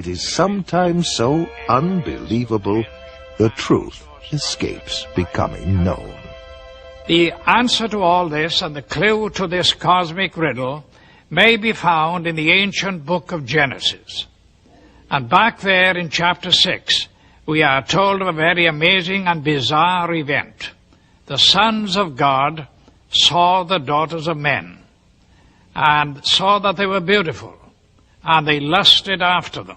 It is sometimes so unbelievable, the truth escapes becoming known. The answer to all this and the clue to this cosmic riddle may be found in the ancient book of Genesis. And back there in chapter 6, we are told of a very amazing and bizarre event. The sons of God saw the daughters of men and saw that they were beautiful, and they lusted after them.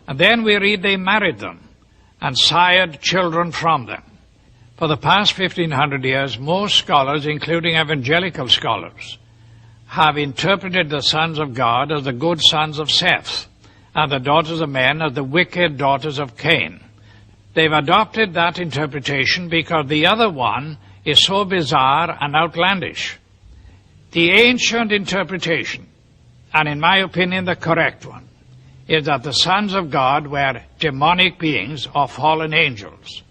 And then we read they married them and sired children from them. For the past 1,500 years, most scholars, including evangelical scholars, have interpreted the sons of God as the good sons of Seth, and the daughters of men as the wicked daughters of Cain. They've adopted that interpretation because the other one is so bizarre and outlandish. The ancient interpretation, and in my opinion the correct one, is that the sons of God were demonic beings or fallen angels,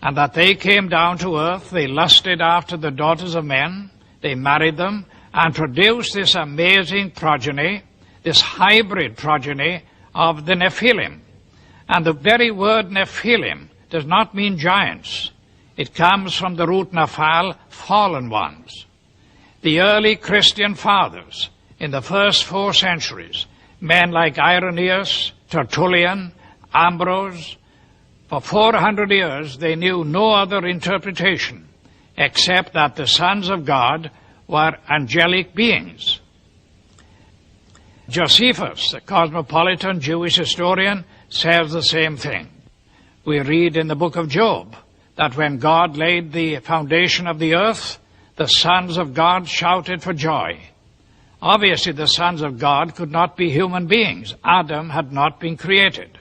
and that they came down to earth, they lusted after the daughters of men, they married them, and produced this amazing progeny, this hybrid progeny of the Nephilim. And the very word Nephilim does not mean giants. It comes from the root Nephal, fallen ones. The early Christian fathers in the first 4 centuries, men like Irenaeus, Tertullian, Ambrose, for 400 years they knew no other interpretation except that the sons of God were angelic beings. Josephus, the cosmopolitan Jewish historian, says the same thing. We read in the book of Job that when God laid the foundation of the earth, the sons of God shouted for joy. Obviously, the sons of God could not be human beings. Adam had not been created.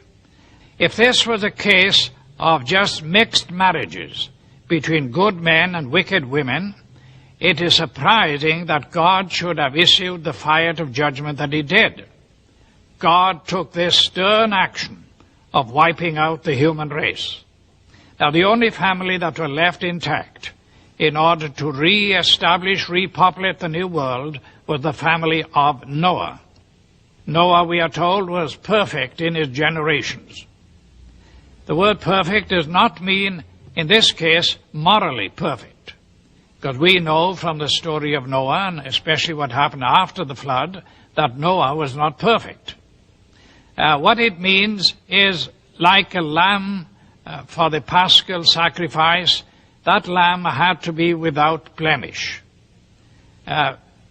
If this was a case of just mixed marriages between good men and wicked women, it is surprising that God should have issued the fire of judgment that he did. God took this stern action of wiping out the human race. Now, the only family that were left intact in order to re-establish, repopulate the new world was the family of Noah. Noah, we are told, was perfect in his generations. The word perfect does not mean, in this case, morally perfect, because we know from the story of Noah, and especially what happened after the flood, that Noah was not perfect. What it means is like a lamb for the paschal sacrifice, that lamb had to be without blemish,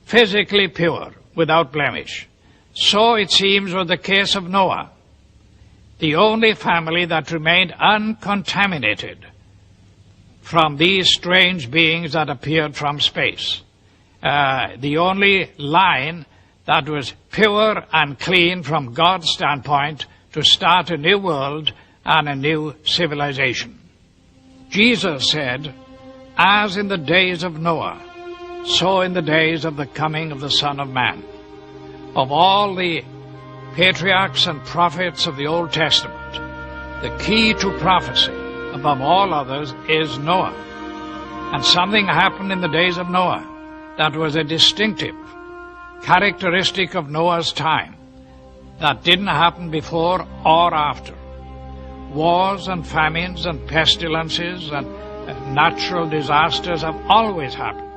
physically pure, without blemish. So it seems was the case of Noah, the only family that remained uncontaminated from these strange beings that appeared from space. The only line that was pure and clean from God's standpoint to start a new world and a new civilization. Jesus said, as in the days of Noah, so in the days of the coming of the Son of Man. Of all the patriarchs and prophets of the Old Testament, the key to prophecy above all others is Noah. And something happened in the days of Noah that was a distinctive characteristic of Noah's time that didn't happen before or after. Wars and famines and pestilences and natural disasters have always happened.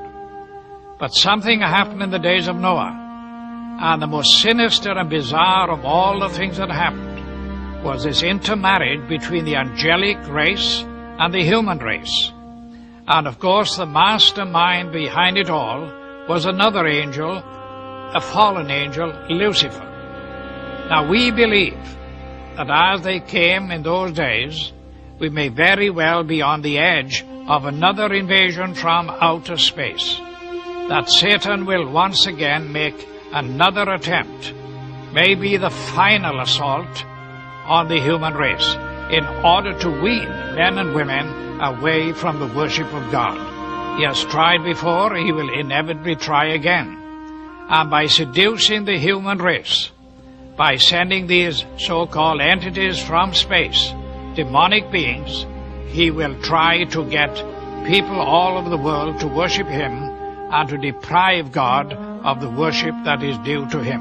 But something happened in the days of Noah, and the most sinister and bizarre of all the things that happened was this intermarriage between the angelic race and the human race. And of course the mastermind behind it all was another angel, a fallen angel, Lucifer. Now we believe that as they came in those days, we may very well be on the edge of another invasion from outer space, that Satan will once again make another attempt, maybe the final assault on the human race, in order to wean men and women away from the worship of God. He has tried before, he will inevitably try again. And by seducing the human race, by sending these so-called entities from space, demonic beings, he will try to get people all over the world to worship him and to deprive God of the worship that is due to him.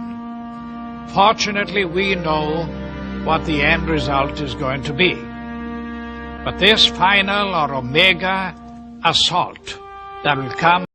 Fortunately, we know what the end result is going to be. But this final or omega assault that will come